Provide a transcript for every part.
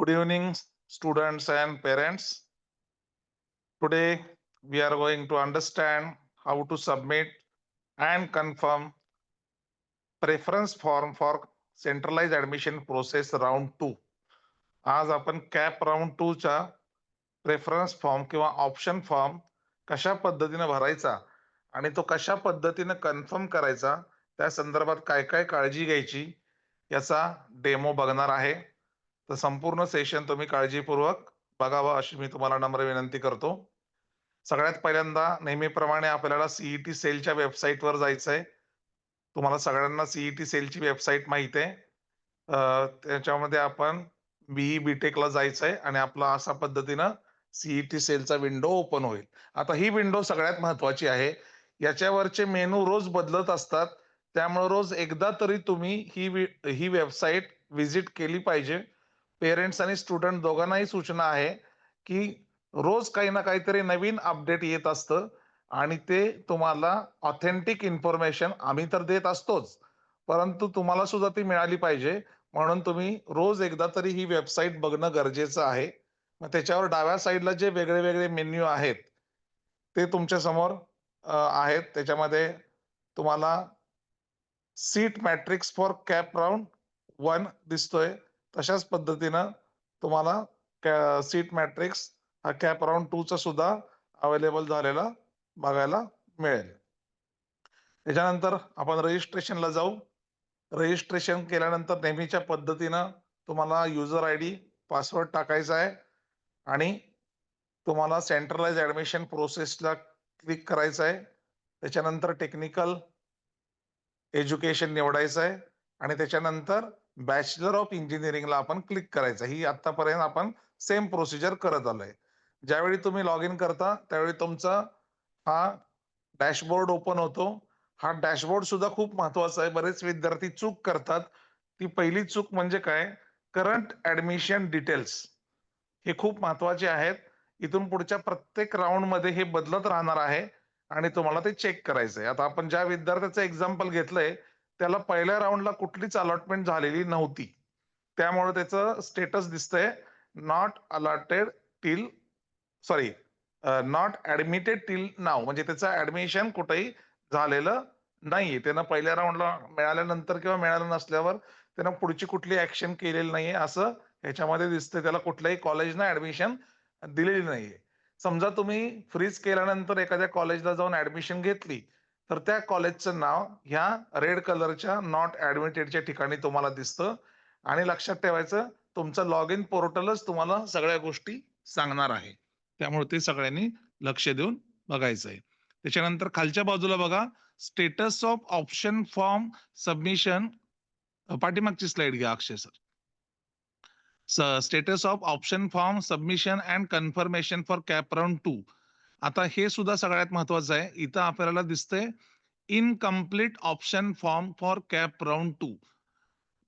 Good evening, students and parents. Today, we are going to understand how to submit and confirm preference form for centralized admission process round 2. आज आपण cap round 2 च्या preference form किंवा option form कशा पद्धतीने भरायचा आणि तो कशा पद्धतीने कन्फर्म करायचा, त्या संदर्भात काय काय काळजी घ्यायची याचा डेमो बघणार आहे. तर संपूर्ण सेशन तुम्ही काळजीपूर्वक बघावं अशी मी तुम्हाला नम्र विनंती करतो. सगळ्यात पहिल्यांदा नेहमीप्रमाणे आपल्याला सीईटी सेलच्या वेबसाईटवर जायचंय. तुम्हाला सगळ्यांना सीईटी सेलची वेबसाईट माहिती आहे. त्याच्यामध्ये आपण बीई बीटेकला जायचंय आणि आपला अशा पद्धतीनं सीईटी सेलचा विंडो ओपन होईल. आता ही विंडो सगळ्यात महत्वाची आहे. याच्यावरचे मेनू रोज बदलत असतात. त्यामुळे रोज एकदा तरी तुम्ही ही वेबसाईट व्हिजिट केली पाहिजे. पेरेंट्स आणि स्टुडंट दोघांनाही सूचना आहे की रोज काही ना काहीतरी नवीन अपडेट येत असतं आणि ते तुम्हाला ऑथेंटिक इन्फॉर्मेशन आम्ही तर देत असतोच, परंतु तुम्हाला सुद्धा ती मिळाली पाहिजे. म्हणून तुम्ही रोज एकदा तरी ही वेबसाईट बघणं गरजेचं आहे. मग त्याच्यावर डाव्या साईडला जे वेगळे वेगळे मेन्यू आहेत ते तुमच्या समोर आहेत. त्याच्यामध्ये तुम्हाला seat matrix for cap round 1 दिसतोय. तशाच पद्धतीनं तुम्हाला सीट मॅट्रिक्स हा कॅप राऊंड 2 चा सुद्धा अवेलेबल झालेला बघायला मिळेल. त्याच्यानंतर आपण रजिस्ट्रेशनला जाऊ. रजिस्ट्रेशन केल्यानंतर नेहमीच्या पद्धतीनं तुम्हाला युजर आय डी पासवर्ड टाकायचा आहे आणि तुम्हाला सेंट्रलाइज ऍडमिशन प्रोसेसला क्लिक करायचं आहे. त्याच्यानंतर टेक्निकल एज्युकेशन निवडायचं आहे आणि त्याच्यानंतर बॅचलर ऑफ इंजिनिअरिंगला आपण क्लिक करायचं. ही आतापर्यंत आपण सेम प्रोसिजर करत आलोय. ज्यावेळी तुम्ही लॉग इन करता त्यावेळी तुमचा हा डॅशबोर्ड ओपन होतो. हा डॅशबोर्ड सुद्धा खूप महत्वाचा आहे. बरेच विद्यार्थी चूक करतात. ती पहिली चूक म्हणजे काय, करंट ऍडमिशन डिटेल्स हे खूप महत्वाचे आहेत. इथून पुढच्या प्रत्येक राऊंड मध्ये हे बदलत राहणार आहे आणि तुम्हाला ते चेक करायचंय. आता आपण ज्या विद्यार्थ्याचं एक्झाम्पल घेतलंय त्याला पहिल्या राऊंडला कुठलीच अलॉटमेंट झालेली नव्हती. त्यामुळे त्याचं स्टेटस दिसतंय not allotted till sorry not admitted till नाव, म्हणजे त्याचं ऍडमिशन कुठेही झालेलं नाहीये. त्यानं पहिल्या राऊंडला मिळाल्यानंतर किंवा मिळालं नसल्यावर त्यानं पुढची कुठली ऍक्शन केलेली नाहीये असं ह्याच्यामध्ये दिसतंय. त्याला कुठल्याही कॉलेजनं ऍडमिशन दिलेली नाहीये. समजा तुम्ही फ्रीज केल्यानंतर एखाद्या कॉलेजला जाऊन ऍडमिशन घेतली तर त्या कॉलेजचं नाव ह्या रेड कलरच्या नॉट ऍडमिटेडच्या ठिकाणी तुम्हाला दिसतं. आणि लक्षात ठेवायचं, तुमचं लॉग इन पोर्टलच तुम्हाला सगळ्या गोष्टी सांगणार आहे. त्यामुळे ते सगळ्यांनी लक्ष देऊन बघायचं आहे. त्याच्यानंतर खालच्या बाजूला बघा, status of option form submission. पाठीमागची स्लाइड घ्या Akshay sir. Status of option form submission and confirmation for cap round 2. आता हे सुद्धा सगळ्यात महत्वाचं आहे. इथं आपल्याला दिसतंय incomplete option form for cap round 2.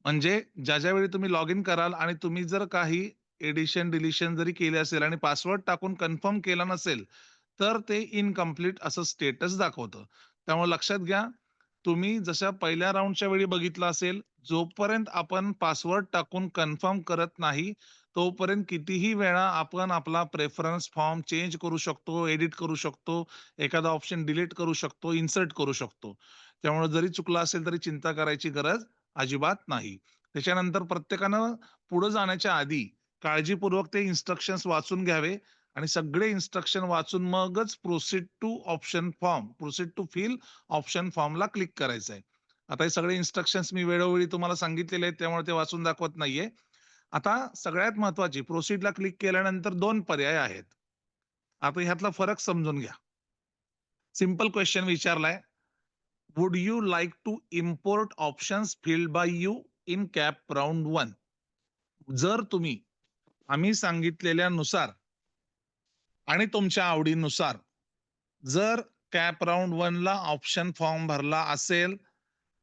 म्हणजे ज्या वेळी तुम्ही लॉग इन कराल आणि तुम्ही जर काही एडिशन डिलिशन जरी केले असेल आणि पासवर्ड टाकून कन्फर्म केला नसेल तर ते इनकम्प्लीट असं स्टेटस दाखवतं. त्यामुळे लक्षात घ्या, तुम्ही जशा पहिल्या राऊंडच्या वेळी बघितलं असेल, जोपर्यंत आपण पासवर्ड टाकून कन्फर्म करत नाही तोपर्यंत कितीही वेळा आपण आपला प्रेफरन्स फॉर्म चेंज करू शकतो, एडिट करू शकतो, एखादा ऑप्शन डिलीट करू शकतो, इन्सर्ट करू शकतो. त्यामुळे जरी चुकला असेल तरी चिंता करायची गरज अजिबात नाही. त्याच्यानंतर प्रत्येकानं पुढे जाण्याच्या आधी काळजीपूर्वक ते इन्स्ट्रक्शन्स वाचून घ्यावे आणि सगळे इन्स्ट्रक्शन वाचून मगच प्रोसीड टू फिल ऑप्शन फॉर्मला क्लिक करायचं आहे. आता हे सगळे इन्स्ट्रक्शन्स मी वेळोवेळी तुम्हाला सांगितलेले आहेत त्यामुळे ते वाचून दाखवत नाहीये. आता सगळ्यात महत्वाची, प्रोसीडला क्लिक केल्यानंतर 2 पर्याय आहेत. आता ह्यातला फरक समजून घ्या. सिंपल क्वेश्चन विचारलाय, would you like to import options filled by you in cap round 1. जर तुम्ही आम्ही सांगितलेल्यानुसार आणि तुमच्या आवडीनुसार जर कॅप राऊंड 1 ला ऑप्शन फॉर्म भरला असेल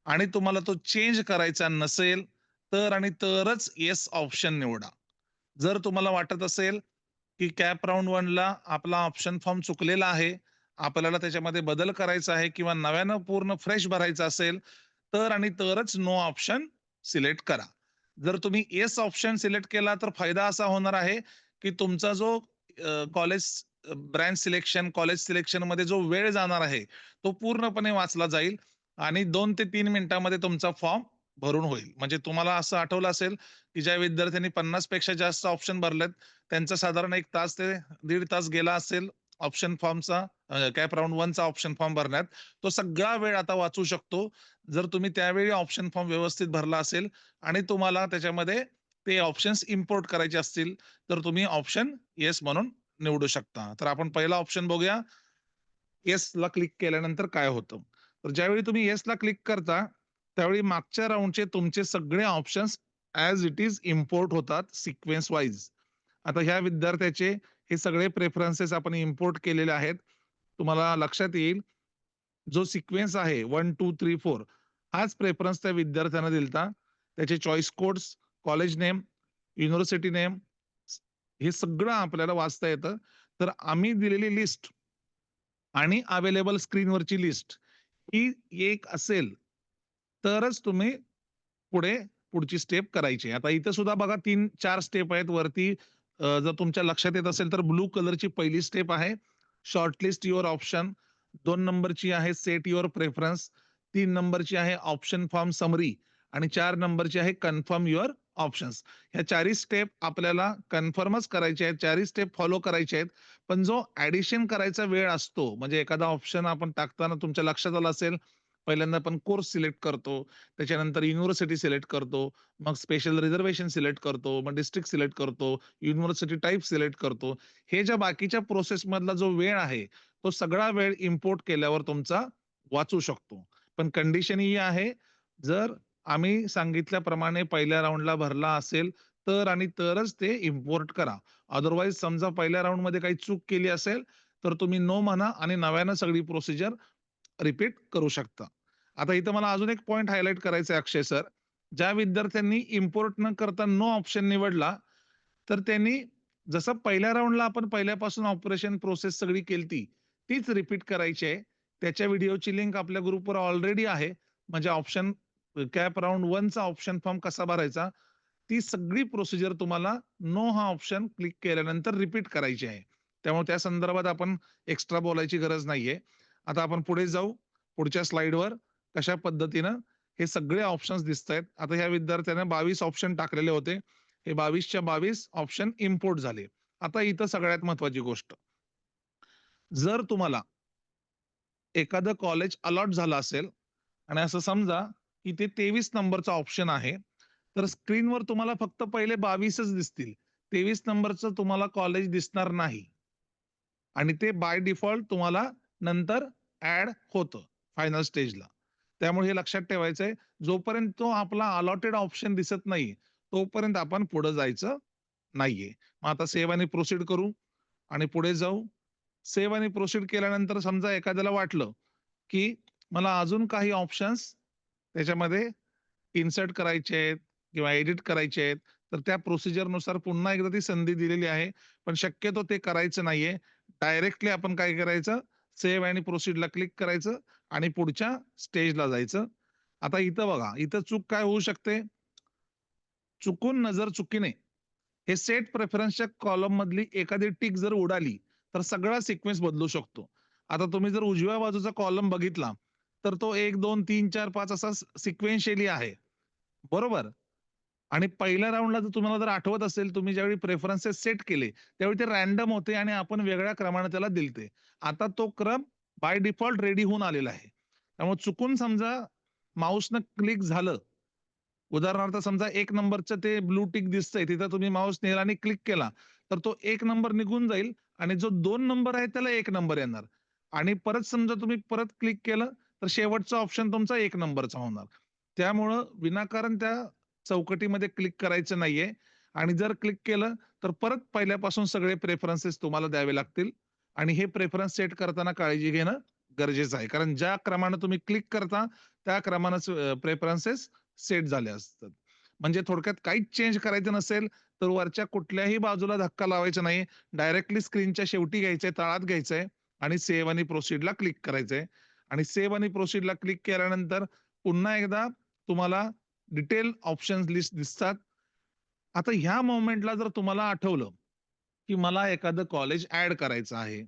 आणि तुम्हाला तो चेंज करायचा नसेल तर आणि तरच येस ऑप्शन निवडा. जर तुम्हाला वाटत असेल की कॅप राऊंड 1 ला आपला ऑप्शन फॉर्म चुकलेला आहे, आपल्याला त्याच्यामध्ये बदल करायचा आहे किंवा नव्यानं पूर्ण फ्रेश भरायचा असेल तर आणि तरच नो ऑप्शन सिलेक्ट करा. जर तुम्ही येस ऑप्शन सिलेक्ट केला तर फायदा असा होणार आहे, की तुमचा जो कॉलेज ब्रांच सिलेक्शन, कॉलेज सिलेक्शनमध्ये जो वेळ जाणार आहे, तो पूर्णपणे वाचला जाईल आणि 2 ते 3 मिनिटांमध्ये तुमचा फॉर्म भरून होईल. म्हणजे तुम्हाला असं आठवलं असेल, की ज्या विद्यार्थ्यांनी 50 पेक्षा जास्त ऑप्शन भरलेत, त्यांचा साधारण 1 तास ते दीड तास गेला असेल ऑप्शन फॉर्मचा कॅप राउंड 1 चा ऑप्शन फॉर्म भरण्यात. तो सगळा वेळ आता वाचू शकतो. जर तुम्ही त्यावेळी ऑप्शन फॉर्म व्यवस्थित भरला असेल आणि तुम्हाला त्याच्यामध्ये ते ऑप्शन्स इम्पोर्ट करायचे असतील, तर तुम्ही ऑप्शन येस म्हणून निवडू शकता. तर आपण पहिला ऑप्शन बघूया. येसला क्लिक केल्यानंतर काय होतं? तर ज्यावेळी तुम्ही येसला क्लिक करता, त्यावेळी मागच्या राउंडचे तुमचे सगळे options as it is import होतात सिक्वेन्स वाईज. आता ह्या विद्यार्थ्याचे हे सगळे प्रेफरन्सेस आपण इम्पोर्ट केलेले आहेत. तुम्हाला लक्षात येईल, जो सिक्वेन्स आहे 1, 2, 3, 4 हाच प्रेफरन्स त्या विद्यार्थ्यानं दिलता. त्याचे choice codes, college name, university name हे सगळं आपल्याला वाचता येतं. तर आम्ही दिलेली लिस्ट आणि अवेलेबल स्क्रीनवरची लिस्ट ही एक असेल, तरच तुम्ही पुढे पुढची स्टेप करायची. आता इथं सुद्धा बघा 3-4 स्टेप आहेत वरती. जर तुमच्या लक्षात येत असेल तर ब्लू कलरची पहिली स्टेप आहे. Shortlist your option. 2 नंबरची आहे सेट युअर प्रेफरन्स. 3 नंबरची आहे ऑप्शन फॉर्म समरी आणि 4 नंबरची आहे कन्फर्म युअर ऑप्शन्स. ह्या चारही स्टेप आपल्याला कन्फर्मच करायच्या आहेत. चारही स्टेप फॉलो करायचे आहेत. पण जो ॲडिशन करायचा वेळ असतो, म्हणजे एखादा ऑप्शन आपण टाकताना तुमच्या लक्षात आलं असेल, पहिल्यांदा आपण कोर्स सिलेक्ट करतो. त्याच्यानंतर युनिव्हर्सिटी सिलेक्ट करतो, मग स्पेशल रिझर्वेशन सिलेक्ट करतो, मग डिस्ट्रिक्ट सिलेक्ट करतो, युनिव्हर्सिटी टाइप सिलेक्ट करतो. हे ज्या बाकीच्या प्रोसेसमधला जो वेळ आहे, तो सगळा वेळ इम्पोर्ट केल्यावर तुमचा वाचू शकतो. पण कंडिशन ही आहे, जर आम्ही सांगितल्याप्रमाणे पहिल्या राउंडला भरला असेल, तर आणि तरच ते इम्पोर्ट करा. अदरवाईज समजा पहिल्या राउंडमध्ये काही चूक केली असेल, तर तुम्ही नो म्हणा आणि नव्यानं सगळी प्रोसिजर रिपीट करू शकता. आता इथं मला अजून एक पॉइंट हायलाइट करायचा आहे अक्षय सर. ज्या विद्यार्थ्यांनी इम्पोर्ट न करता नो ऑप्शन निवडला, तर त्यांनी जसं पहिल्या राउंडला आपण पहिल्यापासून ऑपरेशन प्रोसेस सगळी केलती, तीच रिपीट करायची आहे. त्याच्या व्हिडिओची लिंक आपल्या ग्रुपवर ऑलरेडी आहे. म्हणजे ऑप्शन कॅप राउंड 1 चा ऑप्शन फॉर्म कसा भरायचा, ती सगळी प्रोसिजर तुम्हाला नो हा ऑप्शन क्लिक केल्यानंतर रिपीट करायची आहे. त्यामुळे त्या संदर्भात आपण एक्स्ट्रा बोलायची गरज नाहीये. आता आपण पुढे जाऊ. पुढच्या स्लाइडवर कशा पद्धतीनं हे सगळे ऑप्शन्स दिसतायत. आता ह्या विद्यार्थ्याने 22 ऑप्शन टाकलेले होते. हे 22च्या 22 ऑप्शन इम्पोर्ट झाले. आता इथं सगळ्यात महत्त्वाची गोष्ट. जर तुम्हाला एखादं कॉलेज अलॉट झालं असेल आणि असं समजा की ते 23 नंबरचा ऑप्शन आहे, तर स्क्रीनवर तुम्हाला फक्त पहिले 22च दिसतील. 23 नंबरचं तुम्हाला कॉलेज दिसणार नाही. आणि ते बाय डिफॉल्ट तुम्हाला नंतर ॲड होतं फायनल स्टेजला. त्यामुळे हे लक्षात ठेवायचं आहे, जोपर्यंत तो आपला अलॉटेड ऑप्शन दिसत नाही, तोपर्यंत आपण पुढे जायचं नाहीये. मग आता सेव्ह आणि प्रोसीड करू आणि पुढे जाऊ. सेव्ह आणि प्रोसीड केल्यानंतर समजा एखाद्याला वाटलं, की मला अजून काही ऑप्शन्स त्याच्यामध्ये इन्सर्ट करायचे आहेत किंवा एडिट करायचे आहेत, तर त्या प्रोसिजरनुसार पुन्हा एकदा ती संधी दिलेली आहे. पण शक्यतो ते करायचं नाहीये. डायरेक्टली आपण काय करायचं, सेव्ह आणि प्रोसीडला क्लिक करायचं आणि पुढच्या स्टेजला जायचं. आता इथं बघा, इथं चूक काय होऊ शकते? चुकून नजर चुकीने हे सेट प्रेफरन्सच्या कॉलम मधली एखादी टिक जर उडाली, तर सगळा सिक्वेन्स बदलू शकतो. आता तुम्ही जर उजव्या बाजूचा कॉलम बघितला, तर तो 1, 2, 3, 4, 5 असा सिक्वेन्शियली आहे. बरोबर? आणि पहिल्या राउंडला जर तुम्हाला जर आठवत असेल, तुम्ही ज्यावेळी प्रेफरन्सेस सेट केले, त्यावेळी ते रँडम होते आणि आपण वेगळ्या क्रमाने त्याला दिलते. आता तो क्रम बाय डिफॉल्ट रेडी होऊन आलेला आहे. त्यामुळे चुकून समजा माऊसनं क्लिक झालं, उदाहरणार्थ समजा 1 नंबरचं ते ब्लू टिक दिसतंय, तिथं तुम्ही माऊस नेला आणि क्लिक केला, तर तो 1 नंबर निघून जाईल आणि जो 2 नंबर आहे त्याला 1 नंबर येणार. आणि परत समजा तुम्ही परत क्लिक केलं, तर शेवटचा ऑप्शन तुमचा 1 नंबरचा होणार. त्यामुळं विनाकारण त्या चौकटीमध्ये क्लिक करायचं नाहीये आणि जर क्लिक केलं, तर परत पहिल्यापासून सगळे प्रेफरन्सेस तुम्हाला द्यावे लागतील आणि हे प्रेफरन्स सेट करताना काळजी घेणं गरजेचं आहे. कारण ज्या क्रमाने तुम्ही क्लिक करता, त्या क्रमानेच प्रेफरन्सेस सेट झाले असतात. म्हणजे थोडक्यात काहीच चेंज करायचं नसेल, तर वरच्या कुठल्याही बाजूला धक्का लावायचा नाही. डायरेक्टली स्क्रीनच्या शेवटी घ्यायचंय, तळात घ्यायचंय आणि सेव्ह आणि प्रोसीडला क्लिक करायचंय आणि सेव्ह आणि प्रोसीडला क्लिक केल्यानंतर पुन्हा एकदा तुम्हाला डिटेल ऑप्शन्स लिस्ट दिसतात. आता ह्या मोमेंटला जर तुम्हाला आठवलं, की मला एखादं कॉलेज ॲड करायचं आहे,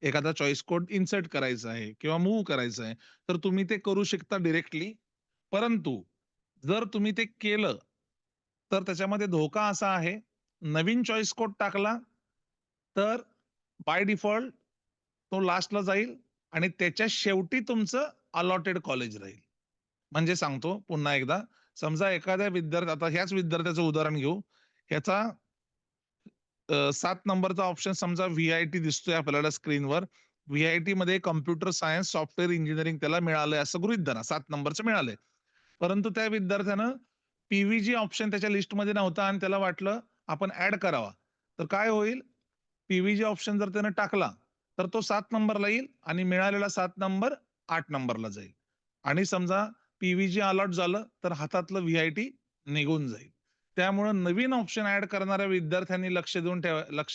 एखादा चॉईस कोड इन्सर्ट करायचा आहे किंवा मूव्ह करायचं आहे, तर तुम्ही ते करू शकता डायरेक्टली. परंतु जर तुम्ही ते केलं, तर त्याच्यामध्ये धोका असा आहे, नवीन चॉईस कोड टाकला, तर बाय डिफॉल्ट तो लास्टला जाईल आणि त्याच्या शेवटी तुमचं अलॉटेड कॉलेज राहील. म्हणजे सांगतो पुन्हा एकदा, समजा एखाद्या आता ह्याच विद्यार्थ्याचं उदाहरण घेऊ. ह्याचा 7 नंबरचा ऑप्शन समजा व्ही-आय-टी दिसतोय आपल्याला स्क्रीनवर. व्ही-आय-टीमध्ये कॉम्प्युटर सायन्स, सॉफ्टवेअर इंजिनिअरिंग त्याला मिळालंय असं गृहीत धरा. 7 नंबरचं मिळालंय. परंतु त्या विद्यार्थ्यानं पी ऑप्शन त्याच्या लिस्टमध्ये नव्हता आणि त्याला वाटलं आपण ॲड करावा. तर काय होईल? पी ऑप्शन जर त्यानं टाकला, तर तो 7 नंबरला येईल आणि मिळालेला 7 नंबर 8 नंबरला जाईल. आणि समजा अलॉट झालं, तर हातातलं व्ही-आय-टी निघून जाईल. त्यामुळं नवीन ऑप्शन ॲड करणाऱ्या विद्यार्थ्यांनी लक्ष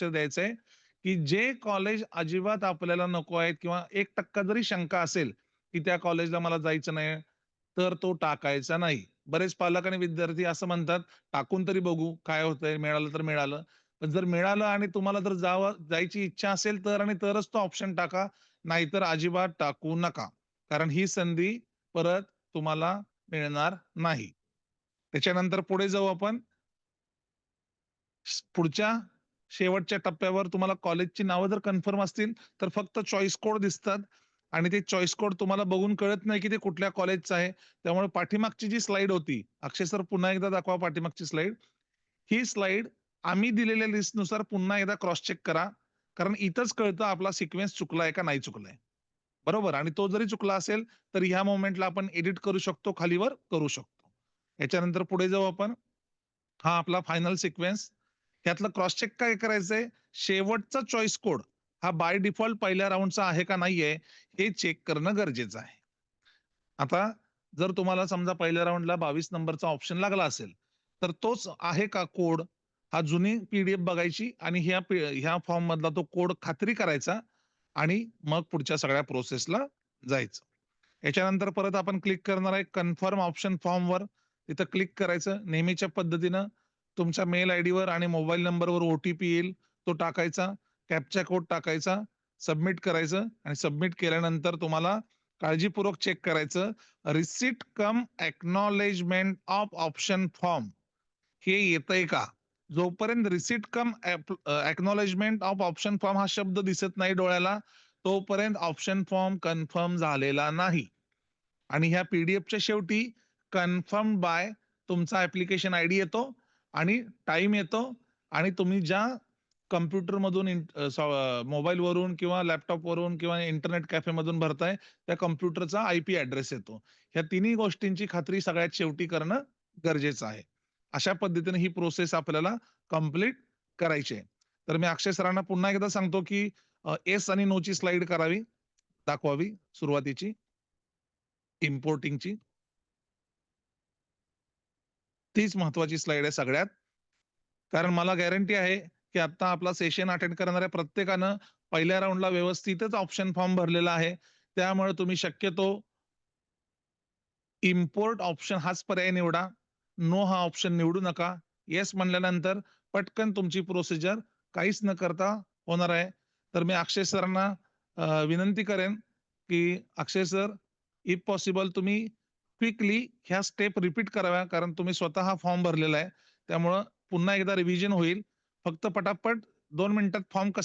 द्यायचंय, की जे कॉलेज अजिबात आपल्याला नको आहेत किंवा 1% जरी शंका असेल, की त्या कॉलेजला मला जायचं नाही, तर तो टाकायचा नाही. बरेच पालक आणि विद्यार्थी असं म्हणतात, "टाकून तरी बघू काय होतंय, मिळालं तर मिळालं." पण जर मिळालं आणि तुम्हाला जर जायची इच्छा असेल तर आणि तरच तो ऑप्शन टाका, नाहीतर अजिबात टाकू नका. कारण ही संधी परत तुम्हाला मिळणार नाही. त्याच्यानंतर पुढे जाऊ आपण. पुढच्या शेवटच्या टप्प्यावर तुम्हाला कॉलेजची नावं जर कन्फर्म असतील, तर फक्त चॉईस कोड दिसतात आणि ते चॉईस कोड तुम्हाला बघून कळत नाही, की ते कुठल्या कॉलेजचं आहे. त्यामुळे पाठीमागची जी स्लाईड होती, अक्षय सर पुन्हा एकदा दाखवा पाठीमागची स्लाईड. ही स्लाईड आम्ही दिलेल्या लिस्टनुसार पुन्हा एकदा क्रॉस चेक करा. कारण इथंच कळतं आपला सिक्वेन्स चुकलाय का नाही चुकलाय. बरोबर? आणि तो जरी चुकला असेल, तर ह्या मोमेंटला आपण एडिट करू शकतो, खालीवर करू शकतो. याच्यानंतर पुढे जाऊ आपण. हा आपला फायनल सिक्वेन्स. त्यातलं क्रॉस चेक काय करायचंय? शेवटचा चॉईस कोड हा बाय डिफॉल्ट पहिल्या राउंडचा आहे का नाहीये, हे चेक करणं गरजेचं आहे. आता जर तुम्हाला समजा पहिल्या राउंडला 22 नंबरचा ऑप्शन लागला असेल, तर तोच आहे का कोड? हा जुनी पी बघायची आणि ह्या फॉर्ममधला तो कोड खात्री करायचा आणि मग पुढच्या सगळ्या प्रोसेसला जायचं. याच्यानंतर परत आपण क्लिक करणार आहे कन्फर्म ऑप्शन फॉर्मवर. तिथं क्लिक करायचं. नेहमीच्या पद्धतीनं तुमच्या मेल आयडीवर आणि मोबाईल नंबरवर ओ-टी-पी येईल. तो टाकायचा. कॅप्चा कोड टाकायचा. सबमिट करायचं आणि सबमिट केल्यानंतर तुम्हाला काळजीपूर्वक चेक करायचं. Receipt come acknowledgement of option form हे येतंय का? जोपर्यंत receipt come of option form हा शब्द दिसत नाही डोळ्याला, तोपर्यंत ऑप्शन फॉर्म कन्फर्म झालेला नाही. आणि ह्या पी-डी-एफच्या शेवटी कन्फर्म्ड बाय तुमचा ॲप्लिकेशन आयडी येतो आणि टाईम येतो आणि तुम्ही ज्या कॉम्प्युटरमधून मोबाईलवरून किंवा लॅपटॉपवरून किंवा इंटरनेट कॅफेमधून भरताय, त्या कॉम्प्युटरचा आयपी ॲड्रेस येतो. ह्या तिन्ही गोष्टींची खात्री सगळ्यात शेवटी करणं गरजेचं आहे. अशा पद्धतीने ही प्रोसेस आपल्याला कंप्लीट करायची आहे. तर मी अक्षय सरांना पुन्हा एकदा सांगतो, की येस आणि नोची स्लाईड दाखवावी सुरुवातीची. इम्पोर्टिंगची. तीच महत्वाची स्लाईड आहे सगळ्यात. कारण मला गॅरंटी आहे, की आता आपला सेशन अटेंड करणाऱ्या प्रत्येकानं पहिल्या राउंडला व्यवस्थितच ऑप्शन फॉर्म भरलेला आहे. त्यामुळे तुम्ही शक्यतो इम्पोर्ट ऑप्शन हाच पर्याय निवडा. नो हा ऑप्शन निवडू नका. येस म्हणल्यानंतर पटकन तुमची प्रोसिजर काहीच न करता होणार आहे. तर मी अक्षय सरांना विनंती करेन, की अक्षय सर, इफ पॉसिबल तुम्ही क्विकली ह्या स्टेप रिपीट कराव्या. कारण तुम्ही स्वतः हा फॉर्म भरलेला आहे. त्यामुळं पुन्हा एकदा रिव्हिजन होईल. फक्त पटापट 2 मिनिटात फॉर्म कसं